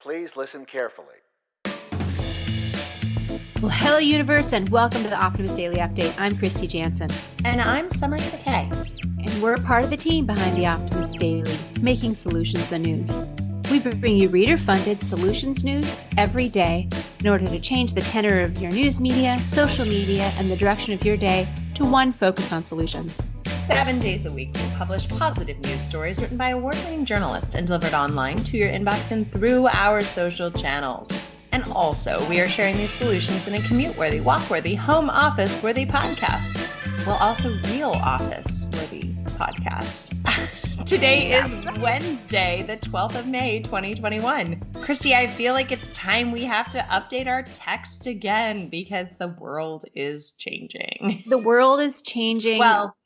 Please listen carefully. Well, hello, universe, and welcome to the Optimist Daily Update. I'm Kristy Jansen. And I'm Summers Kristy. And we're part of the team behind the Optimist Daily, making solutions the news. We bring you reader-funded solutions news every day in order to change the tenor of your news media, social media, and the direction of your day to one focused on solutions. 7 days a week, we publish positive news stories written by award-winning journalists and delivered online to your inbox and through our social channels. And also, we are sharing these solutions in a commute-worthy, walk-worthy, home office-worthy podcast. Well, also real office-worthy podcast. Today is Wednesday, the 12th of May, 2021. Kristy, I feel like it's time we have to update our text again because the world is changing. The world is changing. Well,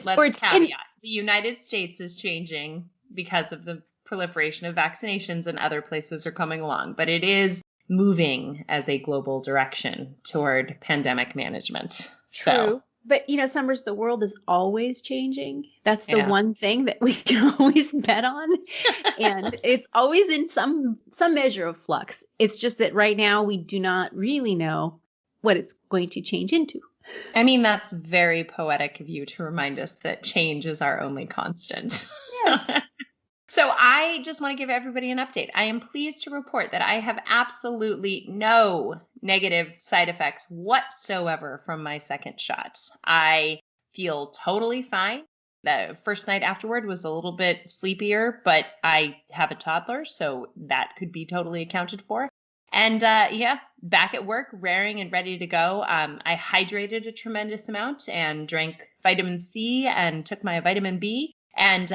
let's caveat. The United States is changing because of the proliferation of vaccinations, and other places are coming along. But it is moving as a global direction toward pandemic management. True. But, Summers, the world is always changing. That's the one thing that we can always bet on. And it's always in some measure of flux. It's just that right now we do not really know what it's going to change into. I mean, that's very poetic of you to remind us that change is our only constant. Yes. So I just want to give everybody an update. I am pleased to report that I have absolutely no negative side effects whatsoever from my second shot. I feel totally fine. The first night afterward was a little bit sleepier, but I have a toddler, so that could be totally accounted for. And back at work, raring and ready to go. I hydrated a tremendous amount and drank vitamin C and took my vitamin B. And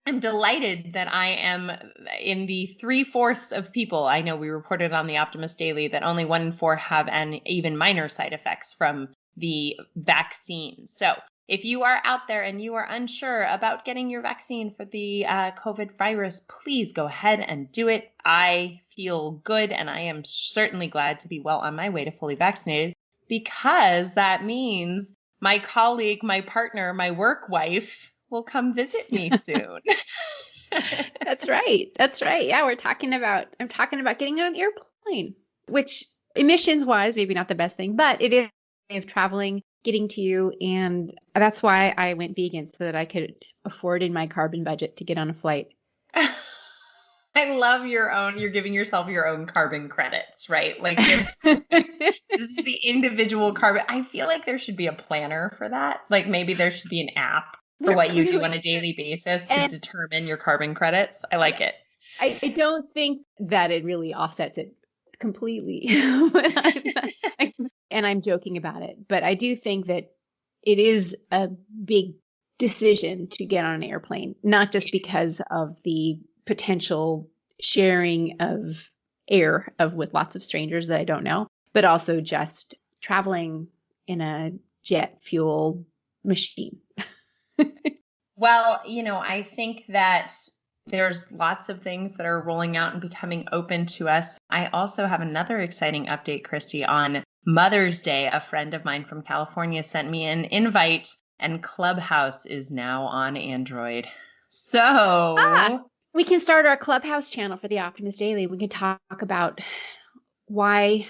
I'm delighted that I am in the 3/4 of people. I know we reported on the Optimist Daily that only 1 in 4 have an even minor side effects from the vaccine. So if you are out there and you are unsure about getting your vaccine for the COVID virus, please go ahead and do it. I feel good, and I am certainly glad to be well on my way to fully vaccinated, because that means my colleague, my partner, my work wife will come visit me soon. That's right. Yeah, I'm talking about getting on an airplane, which emissions wise, maybe not the best thing, but it is a way of traveling, getting to you. And that's why I went vegan, so that I could afford in my carbon budget to get on a flight. I love you're giving yourself your own carbon credits, right? Like this is the individual carbon. I feel like there should be a planner for that. Like maybe there should be an app for what you do on a daily basis to determine your carbon credits. I like it. I don't think that it really offsets it completely. And I'm joking about it. But I do think that it is a big decision to get on an airplane, not just because of the potential sharing of air with lots of strangers that I don't know, but also just traveling in a jet fuel machine. Well, I think that there's lots of things that are rolling out and becoming open to us. I also have another exciting update, Kristy. On Mother's Day, a friend of mine from California sent me an invite, and Clubhouse is now on Android. So we can start our Clubhouse channel for the Optimist Daily. We can talk about why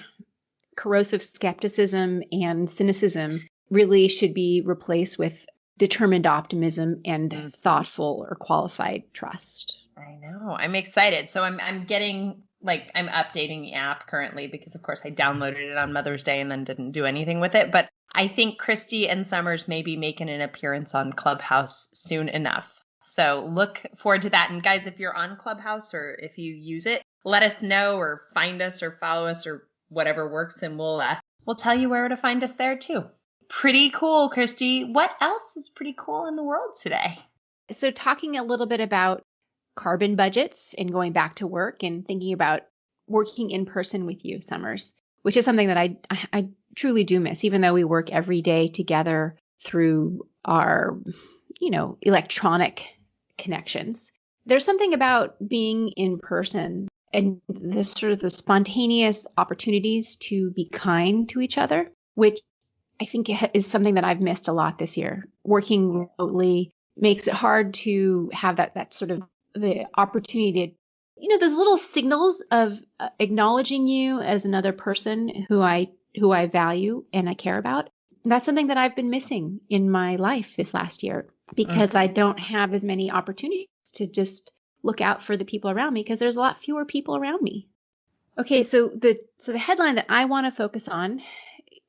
corrosive skepticism and cynicism really should be replaced with determined optimism and thoughtful or qualified trust. I know. I'm excited. So I'm getting, I'm updating the app currently because, of course, I downloaded it on Mother's Day and then didn't do anything with it. But I think Kristy and Summers may be making an appearance on Clubhouse soon enough. So look forward to that. And guys, if you're on Clubhouse or if you use it, let us know, or find us or follow us or whatever works, and we'll tell you where to find us there too. Pretty cool, Kristy. What else is pretty cool in the world today? So talking a little bit about carbon budgets and going back to work and thinking about working in person with you, Summers, which is something that I truly do miss, even though we work every day together through our, electronic connections. There's something about being in person and the sort of the spontaneous opportunities to be kind to each other, which I think is something that I've missed a lot this year. Working remotely makes it hard to have that sort of the opportunity those little signals of acknowledging you as another person who I value and I care about. And that's something that I've been missing in my life this last year because I don't have as many opportunities to just look out for the people around me because there's a lot fewer people around me. Okay, so the headline that I want to focus on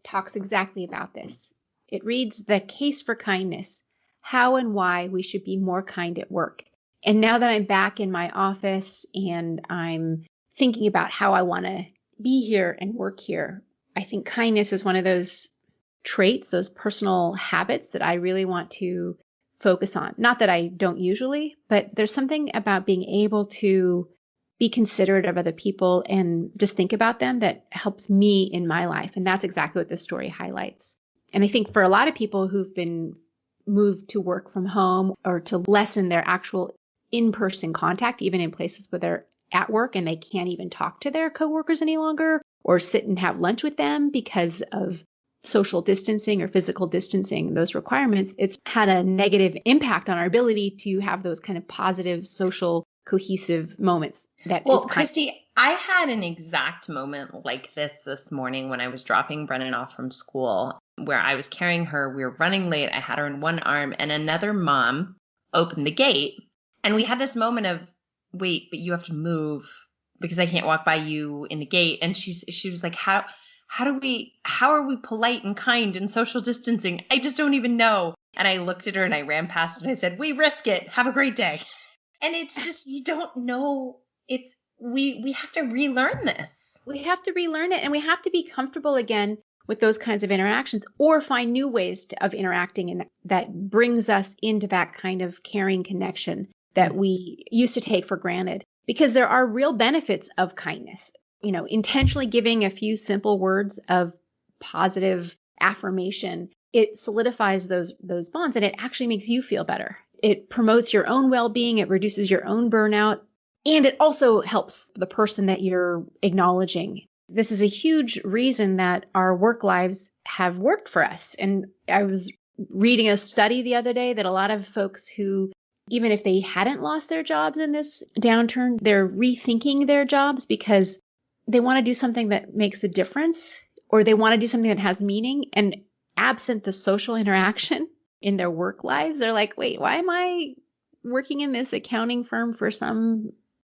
talks exactly about this. It reads, "The Case for Kindness, How and Why We Should Be More Kind at Work." And now that I'm back in my office and I'm thinking about how I want to be here and work here, I think kindness is one of those traits, those personal habits that I really want to focus on. Not that I don't usually, but there's something about being able to be considerate of other people and just think about them that helps me in my life. And that's exactly what this story highlights. And I think for a lot of people who've been moved to work from home or to lessen their actual in-person contact, even in places where they're at work and they can't even talk to their coworkers any longer or sit and have lunch with them because of social distancing or physical distancing, those requirements, it's had a negative impact on our ability to have those kind of positive, social, cohesive moments. Kristy, I had an exact moment like this morning when I was dropping Brennan off from school, where I was carrying her. We were running late. I had her in one arm, and another mom opened the gate. And we had this moment of, wait, but you have to move because I can't walk by you in the gate. And she was like, how are we polite and kind and social distancing? I just don't even know. And I looked at her and I ran past and I said, we risk it. Have a great day. And it's just, you don't know. We have to relearn this. We have to relearn it, and we have to be comfortable again with those kinds of interactions or find new ways of interacting, and that brings us into that kind of caring connection that we used to take for granted, because there are real benefits of kindness. Intentionally giving a few simple words of positive affirmation, it solidifies those bonds, and it actually makes you feel better. It promotes your own well-being. It reduces your own burnout. And it also helps the person that you're acknowledging. This is a huge reason that our work lives have worked for us. And I was reading a study the other day that a lot of folks who, even if they hadn't lost their jobs in this downturn, they're rethinking their jobs because they want to do something that makes a difference, or they want to do something that has meaning. And absent the social interaction in their work lives, they're like, wait, why am I working in this accounting firm for some,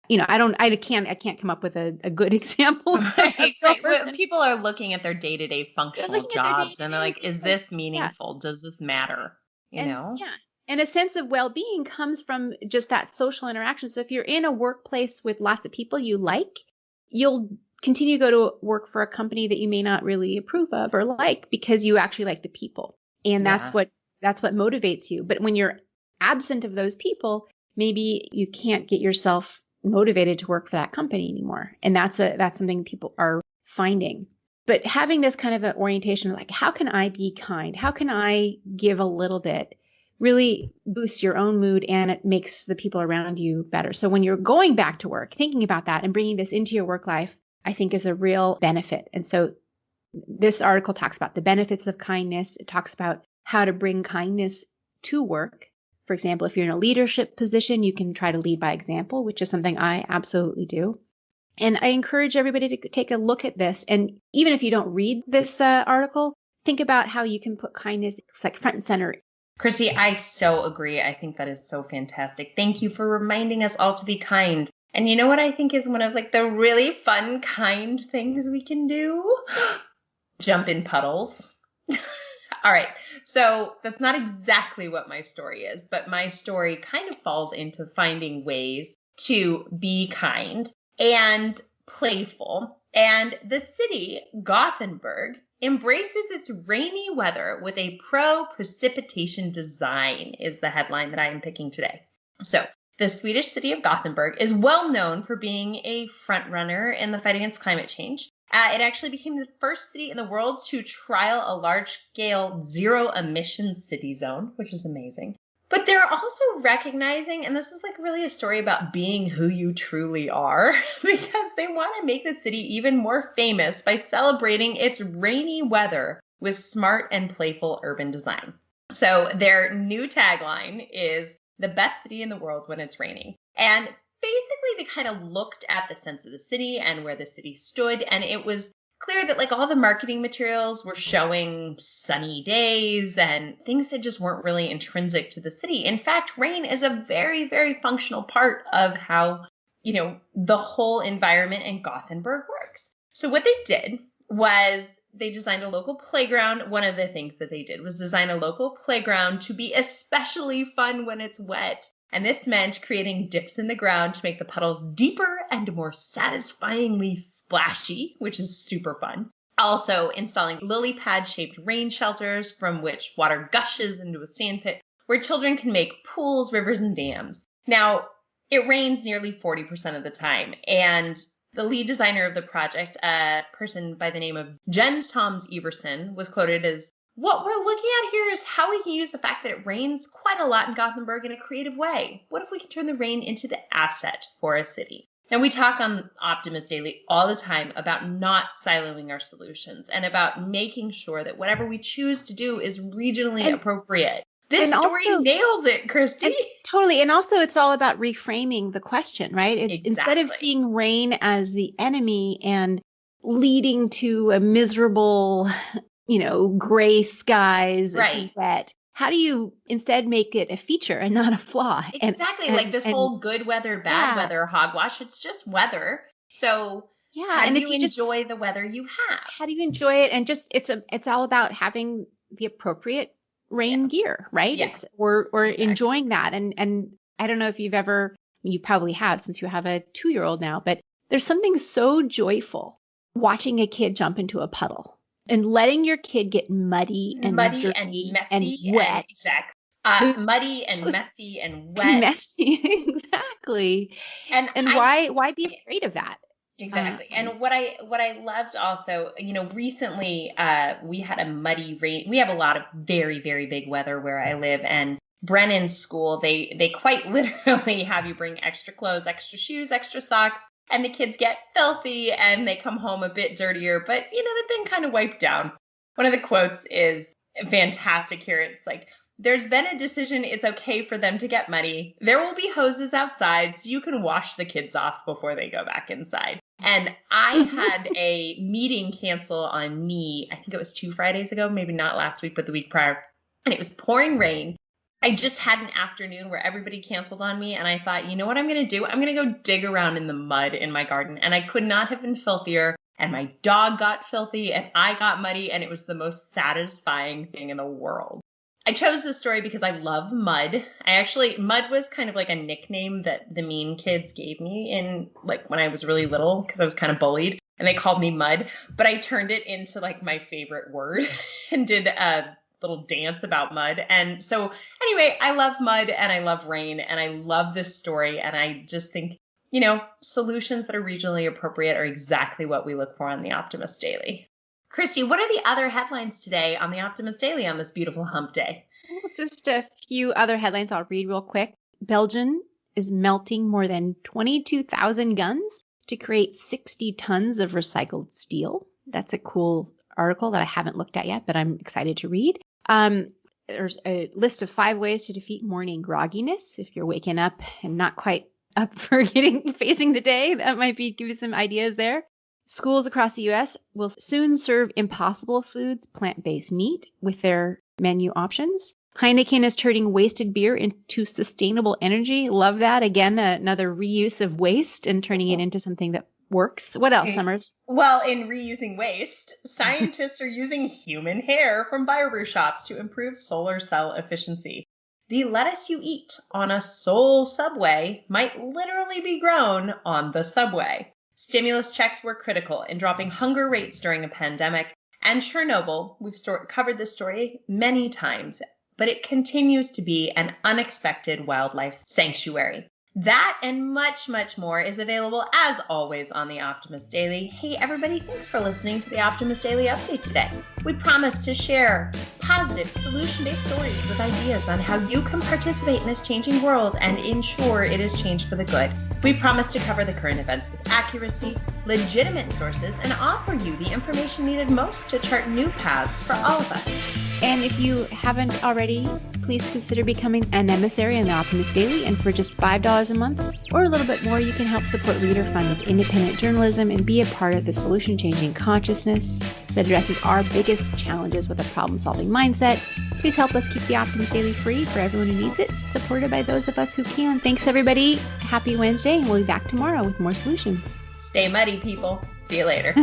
I can't come up with a good example. Right. Well, people are looking at their day-to-day functional jobs and they're like, is this meaningful? Yeah. Does this matter? You know? Yeah. And a sense of well-being comes from just that social interaction. So if you're in a workplace with lots of people you like, you'll continue to go to work for a company that you may not really approve of or like because you actually like the people. And that's what motivates you. But when you're absent of those people, maybe you can't get yourself motivated to work for that company anymore. And that's something people are finding. But having this kind of an orientation, like, how can I be kind? How can I give a little bit? Really boosts your own mood, and it makes the people around you better. So when you're going back to work, thinking about that and bringing this into your work life, I think is a real benefit. And so this article talks about the benefits of kindness. It talks about how to bring kindness to work. For example, if you're in a leadership position, you can try to lead by example, which is something I absolutely do. And I encourage everybody to take a look at this. And even if you don't read this article, think about how you can put kindness like front and center. Kristy, I so agree. I think that is so fantastic. Thank you for reminding us all to be kind. And you know what I think is one of the really fun, kind things we can do? Jump in puddles. All right. So that's not exactly what my story is, but my story kind of falls into finding ways to be kind and playful. And the city, Gothenburg, embraces its rainy weather with a pro-precipitation design is the headline that I am picking today. So the Swedish city of Gothenburg is well known for being a front runner in the fight against climate change. It actually became the first city in the world to trial a large-scale zero-emission city zone, which is amazing. But they're also recognizing, and this is really a story about being who you truly are, because they want to make the city even more famous by celebrating its rainy weather with smart and playful urban design. So their new tagline is the best city in the world when it's raining. And basically they kind of looked at the sense of the city and where the city stood, and it was clear that like all the marketing materials were showing sunny days and things that just weren't really intrinsic to the city. In fact, rain is a very, very functional part of how, the whole environment in Gothenburg works. So what they did was they designed a local playground. One of the things that they did was design a local playground to be especially fun when it's wet. And this meant creating dips in the ground to make the puddles deeper and more satisfyingly splashy, which is super fun. Also installing lily pad-shaped rain shelters from which water gushes into a sandpit where children can make pools, rivers, and dams. Now, it rains nearly 40% of the time, and the lead designer of the project, a person by the name of Jens Toms Iversen, was quoted as, "What we're looking at here is how we can use the fact that it rains quite a lot in Gothenburg in a creative way. What if we can turn the rain into the asset for a city?" And we talk on Optimist Daily all the time about not siloing our solutions and about making sure that whatever we choose to do is regionally appropriate. This story nails it, Kristy. Totally. And also it's all about reframing the question, right? Exactly. Instead of seeing rain as the enemy and leading to a miserable, gray skies, right, it's wet. How do you instead make it a feature and not a flaw? Exactly. Like this whole good weather, bad weather hogwash. It's just weather. So how do you enjoy the weather you have? How do you enjoy it? And just it's all about having the appropriate rain gear, right? Yes. Or exactly. Enjoying that. And I don't know if you probably have since you have a 2-year-old now, but there's something so joyful watching a kid jump into a puddle. And letting your kid get muddy and messy and wet. Exactly. Muddy and messy and wet. Messy, exactly. And why be afraid of that? Exactly. And what I loved also, recently we had a muddy rain. We have a lot of very, very big weather where I live, and Brennan's school, they quite literally have you bring extra clothes, extra shoes, extra socks. And the kids get filthy and they come home a bit dirtier, but they've been kind of wiped down. One of the quotes is fantastic here. It's like, "There's been a decision. It's okay for them to get muddy. There will be hoses outside so you can wash the kids off before they go back inside." And I had a meeting cancel on me. I think it was 2 Fridays ago, maybe not last week, but the week prior. And it was pouring rain. I just had an afternoon where everybody canceled on me, and I thought, you know what I'm going to do? I'm going to go dig around in the mud in my garden, and I could not have been filthier, and my dog got filthy, and I got muddy, and it was the most satisfying thing in the world. I chose this story because I love mud. Mud was kind of like a nickname that the mean kids gave me in when I was really little, because I was kind of bullied, and they called me Mud, but I turned it into my favorite word and did a little dance about mud. And so anyway, I love mud and I love rain and I love this story. And I just think, solutions that are regionally appropriate are exactly what we look for on the Optimist Daily. Kristy, what are the other headlines today on the Optimist Daily on this beautiful hump day? Just a few other headlines I'll read real quick. Belgium is melting more than 22,000 guns to create 60 tons of recycled steel. That's a cool article that I haven't looked at yet, but I'm excited to read. There's a list of 5 ways to defeat morning grogginess. If you're waking up and not quite up for facing the day, that might give you some ideas there. Schools across the U.S. will soon serve Impossible Foods plant-based meat with their menu options. Heineken is turning wasted beer into sustainable energy. Love that. Again, another reuse of waste and turning it into something that works. What else, Summers? Well, in reusing waste, scientists are using human hair from barber shops to improve solar cell efficiency. The lettuce you eat on a Seoul subway might literally be grown on the subway. Stimulus checks were critical in dropping hunger rates during a pandemic. And Chernobyl, we've covered this story many times, but it continues to be an unexpected wildlife sanctuary. That and much, much more is available as always on the Optimist Daily. Hey everybody, thanks for listening to the Optimist Daily Update today. We promise to share positive, solution-based stories with ideas on how you can participate in this changing world and ensure it is changed for the good. We promise to cover the current events with accuracy, legitimate sources, and offer you the information needed most to chart new paths for all of us. And if you haven't already, please consider becoming an emissary in the Optimist Daily. And for just $5 a month or a little bit more, you can help support reader-funded independent journalism and be a part of the solution-changing consciousness that addresses our biggest challenges with a problem-solving mindset. Please help us keep the Optimist Daily free for everyone who needs it, supported by those of us who can. Thanks, everybody. Happy Wednesday, and we'll be back tomorrow with more solutions. Stay muddy, people. See you later.